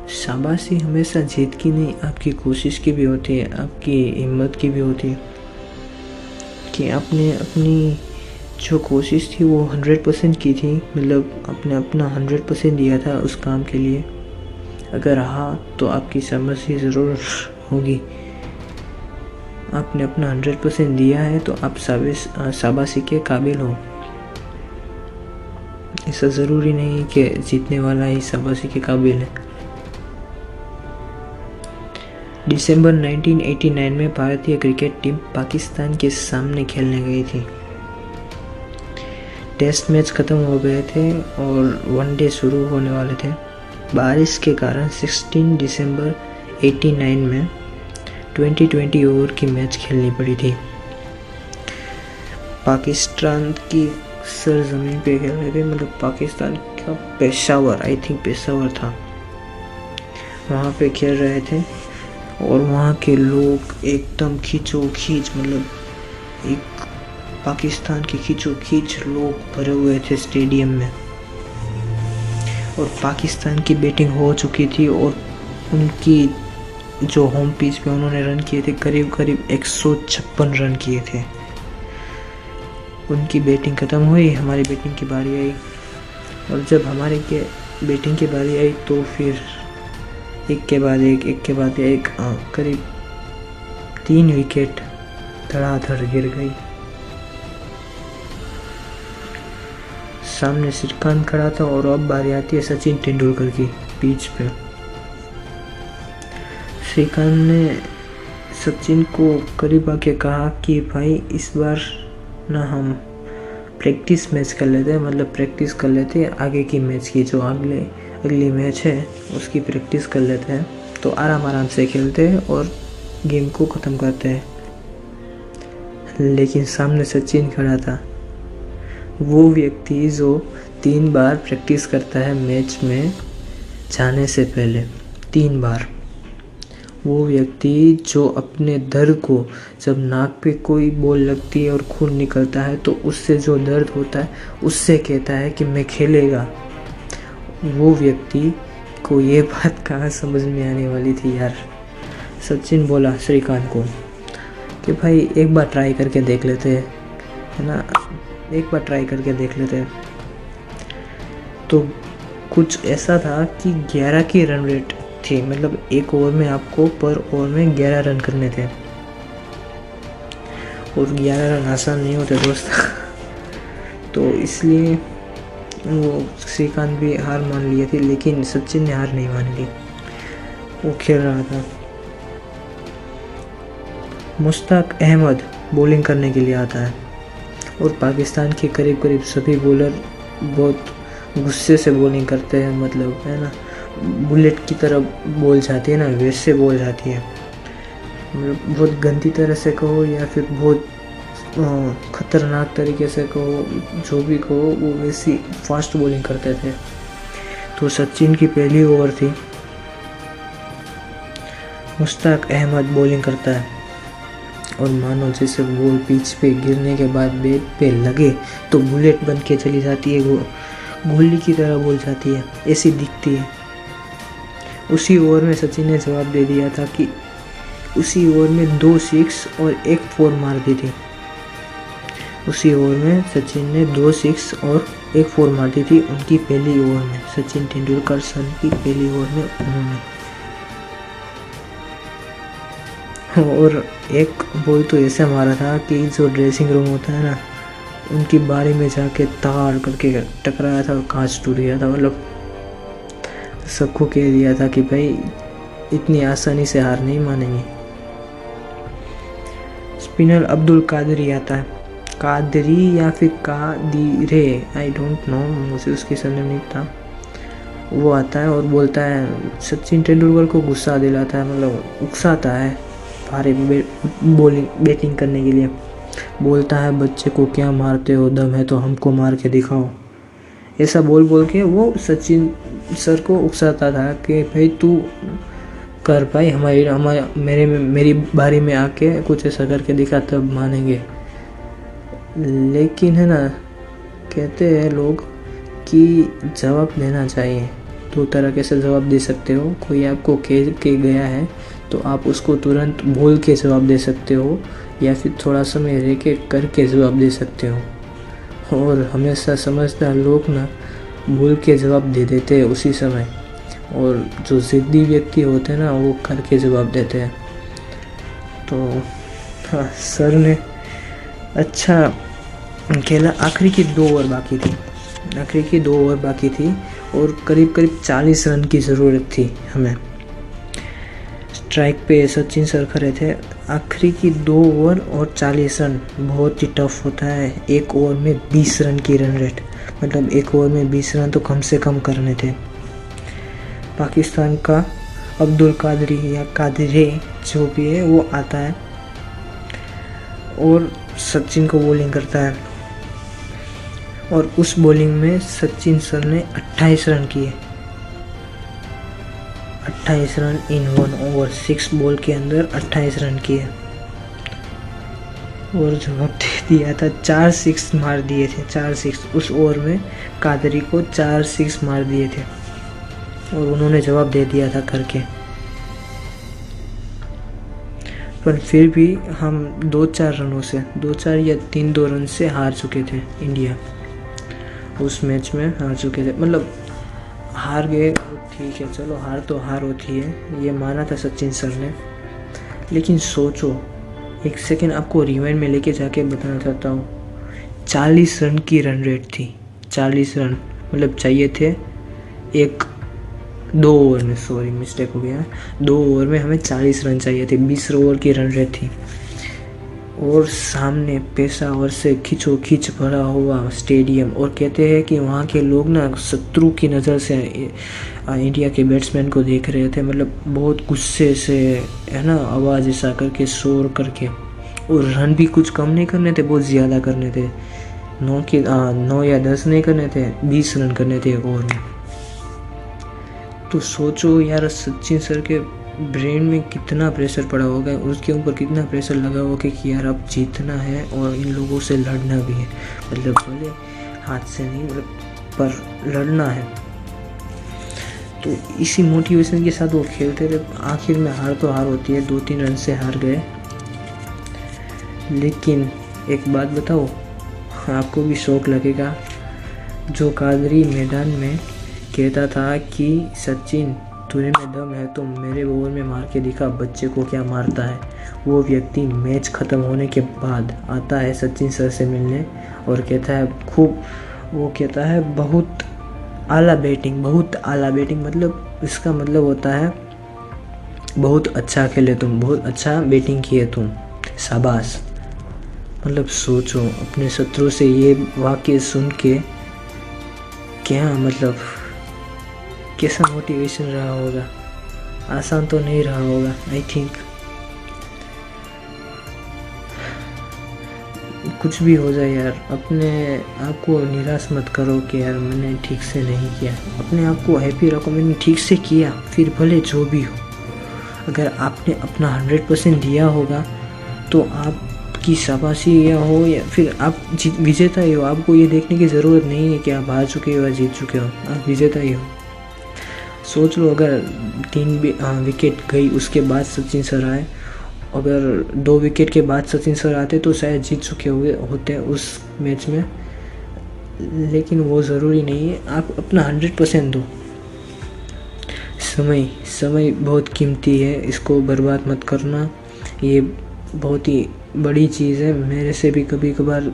शाबाशी हमेशा जीत की नहीं, आपकी कोशिश की भी होती है, आपकी हिम्मत की भी होती है कि आपने अपनी जो कोशिश थी वो 100% की थी, मतलब आपने अपना 100% दिया था उस काम के लिए। अगर हाँ तो आपकी शाबाशी ज़रूर होगी। आपने अपना 100% दिया है तो आप शाबाशी के काबिल हो। ऐसा ज़रूरी नहीं कि जीतने वाला ही शाबाशी के काबिल है। दिसंबर 1989 में भारतीय क्रिकेट टीम पाकिस्तान के सामने खेलने गई थी। टेस्ट मैच ख़त्म हो गए थे और वनडे शुरू होने वाले थे। बारिश के कारण 16 दिसंबर 89 में 20 ओवर की मैच खेलनी पड़ी थी। पाकिस्तान की सरजमीन पे खेल रहे थे, मतलब पाकिस्तान का पेशावर, आई थिंक पेशावर था, वहाँ पे खेल रहे थे। और वहाँ के लोग एकदम खींचोखींच, मतलब एक पाकिस्तान के खींचोखींच लोग भरे हुए थे स्टेडियम में। और पाकिस्तान की बैटिंग हो चुकी थी और उनकी जो होम पिच पे उन्होंने रन किए थे, करीब करीब 156 रन किए थे। उनकी बैटिंग ख़त्म हुई, हमारी बैटिंग की बारी आई। और जब हमारे के बैटिंग की बारी आई तो फिर एक के बाद एक करीब 3 विकेट धड़ाधड़ गिर गई। सामने श्रीकांत खड़ा था और अब बारी आती है सचिन तेंदुलकर की पिच पे। श्रीकांत ने सचिन को करीब आके कहा कि भाई इस बार ना हम प्रैक्टिस मैच कर लेते हैं, मतलब प्रैक्टिस कर लेते हैं आगे की मैच की, जो अगली मैच है उसकी प्रैक्टिस कर लेते हैं, तो आराम से खेलते हैं और गेम को ख़त्म करते हैं। लेकिन सामने सचिन खड़ा था, वो व्यक्ति जो 3 बार प्रैक्टिस करता है मैच में जाने से पहले, 3 बार। वो व्यक्ति जो अपने दर्द को, जब नाक पे कोई बॉल लगती है और खून निकलता है तो उससे जो दर्द होता है उससे कहता है कि मैं खेलेगा, वो व्यक्ति को ये बात कहाँ समझ में आने वाली थी यार। सचिन बोला श्रीकांत को कि भाई एक बार ट्राई करके देख लेते हैं, है ना, एक बार ट्राई करके देख लेते हैं। तो कुछ ऐसा था कि 11 की रन रेट थी, मतलब एक ओवर में आपको पर ओवर में 11 रन करने थे। और 11 रन आसान नहीं होते दोस्त। तो इसलिए वो श्रीकांत भी हार मान लिए थे, लेकिन सचिन ने हार नहीं मान ली, वो खेल रहा था। मुश्ताक अहमद बॉलिंग करने के लिए आता है और पाकिस्तान के करीब करीब सभी बॉलर बहुत गुस्से से बॉलिंग करते हैं, मतलब है ना, बुलेट की तरह बॉल जाती है ना, वैसे बॉल जाती है, मतलब बहुत गंदी तरह से कहो या फिर बहुत ख़तरनाक तरीके से कहो, जो भी कहो, वो वैसी फास्ट बॉलिंग करते थे। तो सचिन की पहली ओवर थी, मुश्ताक अहमद बॉलिंग करता है और मानो जैसे बॉल पिच पे गिरने के बाद बैट पे लगे तो बुलेट बन के चली जाती है, गोली की तरह बॉल जाती है, ऐसी दिखती है। उसी ओवर में सचिन ने जवाब दे दिया था कि उसी ओवर में 2 6 और 1 4 मार दी थी। उसी ओवर में सचिन ने 2 6 और 1 4 मार दी थी उनकी पहली ओवर में, सचिन तेंदुलकर सर की पहली ओवर में उन्होंने। और एक बॉल तो ऐसे मारा था कि जो ड्रेसिंग रूम होता है ना, उनकी बारी में जाके ताड़ करके टकराया था और कांच टूट गया था। मतलब सबको कह दिया था कि भाई इतनी आसानी से हार नहीं मानेंगे। स्पिनर अब्दुल कादरी आता है, कादरी या फिर कादिरे, आई डोंट नो, मुझे उसकी सरनेम नहीं पता। वो आता है और बोलता है, सचिन तेंदुलकर को गुस्सा दिलाता है, मतलब उकसाता है भारी बैटिंग करने के लिए। बोलता है, बच्चे को क्या मारते हो, दम है तो हमको मार के दिखाओ। ऐसा बोल के वो सचिन सर को उकसाता था कि भाई तू कर भाई, मेरी बारी में आके कुछ ऐसा करके दिखा तब मानेंगे। लेकिन है ना, कहते हैं लोग कि जवाब देना चाहिए, दो तरीके से जवाब दे सकते हो। कोई आपको कह के गया है तो आप उसको तुरंत बोल के जवाब दे सकते हो, या फिर थोड़ा समय रह के करके जवाब दे सकते हो। और हमेशा समझदार लोग ना बोल के जवाब दे देते हैं उसी समय, और जो ज़िद्दी व्यक्ति होते हैं ना वो करके जवाब देते हैं। तो हाँ, सर ने अच्छा खेला। आखिरी की 2 ओवर बाकी थी और करीब 40 रन की ज़रूरत थी हमें। स्ट्राइक पे सचिन सर खड़े थे। आखिरी की 2 ओवर और 40 रन बहुत ही टफ होता है। 1 ओवर में 20 रन की रन रेट, मतलब 1 ओवर में 20 रन तो कम से कम करने थे। पाकिस्तान का अब्दुल कादरी या कादरे जो भी है वो आता है और सचिन को बॉलिंग करता है, और उस बॉलिंग में सचिन सर ने 28 रन किए। 28 रन इन 1 ओवर, 6 बॉल के अंदर 28 रन किए और जवाब दे दिया था। 4 6 मार दिए थे, 4 6 उस ओवर में कादरी को 4 6 मार दिए थे और उन्होंने जवाब दे दिया था करके। पर फिर भी हम 2-4 रनों से, 2-4 या 3-2 रन से हार चुके थे। इंडिया उस मैच में हार चुके थे, मतलब हार गए, ठीक है चलो, हार तो हार होती है, ये माना था सचिन सर ने। लेकिन सोचो, एक सेकेंड आपको रिवाइंड में लेके जाके बताना चाहता हूँ। 40 रन की रन रेट थी, 40 रन, मतलब चाहिए थे 2 ओवर में, सॉरी मिस्टेक हो गया, 2 ओवर में हमें 40 रन चाहिए थे। 20 ओवर की रन रेट थी और सामने पेशावर से खींचो खींच भरा हुआ स्टेडियम, और कहते हैं कि वहाँ के लोग ना शत्रु की नज़र से इंडिया के बैट्समैन को देख रहे थे, मतलब बहुत गुस्से से, है ना, आवाज़ ऐसा करके, शोर करके। और रन भी कुछ कम नहीं करने थे, बहुत ज़्यादा करने थे। 9 या 10 नहीं करने थे, 20 रन करने थे एक ओवर में। तो सोचो यार, सचिन सर के ब्रेन में कितना प्रेशर पड़ा होगा, उसके ऊपर कितना प्रेशर लगा होगा कि यार अब जीतना है और इन लोगों से लड़ना भी है, मतलब भले हाथ से नहीं, मतलब पर लड़ना है। तो इसी मोटिवेशन के साथ वो खेलते रहे। आखिर में हार तो हार होती है, 2-3 रन से हार गए। लेकिन एक बात बताओ, आपको भी शौक लगेगा, जो कादरी मैदान में कहता था कि सचिन तुझे में दम है तो मेरे ओवर में मार के दिखा, बच्चे को क्या मारता है, वो व्यक्ति मैच ख़त्म होने के बाद आता है सचिन सर से मिलने और कहता है वो कहता है बहुत आला बैटिंग, मतलब इसका मतलब होता है बहुत अच्छा खेले तुम, बहुत अच्छा बैटिंग किए तुम, शाबाश। मतलब सोचो, अपने शत्रु से ये वाक्य सुन के क्या, मतलब कैसा मोटिवेशन रहा होगा। आसान तो नहीं रहा होगा, आई थिंक। कुछ भी हो जाए यार, अपने आप को निराश मत करो कि यार मैंने ठीक से नहीं किया। अपने आप को हैप्पी रखो, मैंने ठीक से किया, फिर भले जो भी हो। अगर आपने अपना 100% दिया होगा तो आपकी शाबाशी या हो या फिर आप विजेता ही हो। आपको ये देखने की ज़रूरत नहीं है कि आप हार चुके हो या जीत चुके हो, आप विजेता ही हो। सोच लो, अगर 3 विकेट गई उसके बाद सचिन सर आए, अगर 2 विकेट के बाद सचिन सर आते तो शायद जीत चुके होते उस मैच में। लेकिन वो ज़रूरी नहीं है, आप अपना 100% दो। समय बहुत कीमती है, इसको बर्बाद मत करना। ये बहुत ही बड़ी चीज़ है। मेरे से भी कभी कभार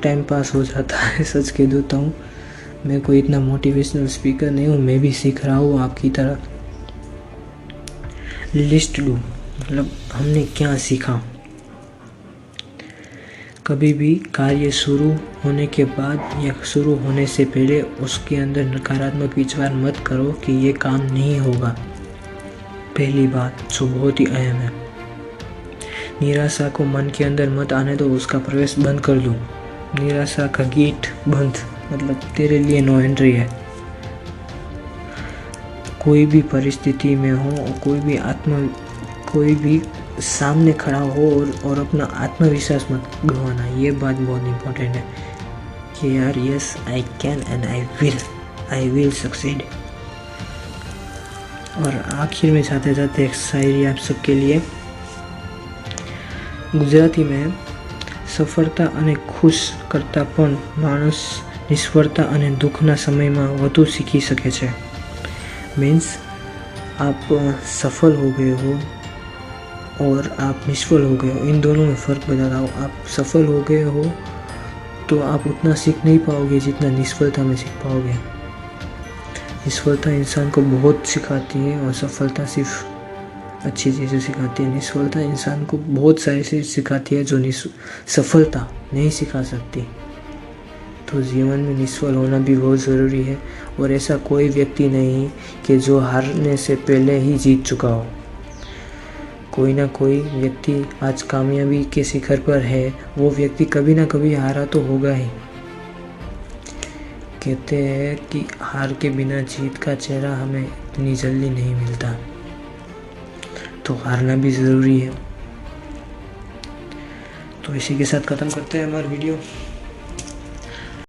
टाइम पास हो जाता है, सच कह देता हूँ। मैं कोई इतना मोटिवेशनल स्पीकर नहीं हूँ, मैं भी सीख रहा हूँ आपकी तरह। लिस्ट लो, मतलब हमने क्या सीखा। कभी भी कार्य शुरू होने के बाद या शुरू होने से पहले उसके अंदर नकारात्मक विचार मत करो कि ये काम नहीं होगा। पहली बात जो बहुत ही अहम है, निराशा को मन के अंदर मत आने दो, उसका प्रवेश बंद कर दो। निराशा का गेट बंद, मतलब तेरे लिए नो एंट्री है। कोई भी परिस्थिति में हो, कोई भी सामने खड़ा हो और अपना आत्मविश्वास मत गंवाना। ये बात बहुत इम्पोर्टेंट है कि यार yes I can and I will succeed. और आखिर में जाते जाते एक शायरी आप सबके लिए। गुजराती में सफलता અને ખુશ કરતાં પણ માણસ નિષ્ફળતા અને દુઃખના સમયમાં વધુ શીખી શકે છે। मीन्स आप सफल हो गए हो और आप निष्फल हो गए हो, इन दोनों में फ़र्क बता रहा हूँ। आप सफल हो गए हो तो आप उतना सीख नहीं पाओगे जितना निष्फलता में सीख पाओगे। निष्फलता इंसान को बहुत सिखाती है और सफलता सिर्फ अच्छी चीज़ें सिखाती है। निष्फलता इंसान को बहुत सारी चीज़ सिखाती है जो सफलता नहीं सिखा सकती। तो जीवन में निष्फल होना भी बहुत ज़रूरी है और ऐसा कोई व्यक्ति नहीं कि जो हारने से पहले ही जीत चुका हो। कोई ना कोई व्यक्ति आज कामयाबी के शिखर पर है, वो व्यक्ति कभी ना कभी हारा तो होगा ही। कहते हैं कि हार के बिना जीत का चेहरा हमें इतनी जल्दी नहीं मिलता, तो हारना भी ज़रूरी है। तो इसी के साथ ख़त्म करते हैं हमारा वीडियो।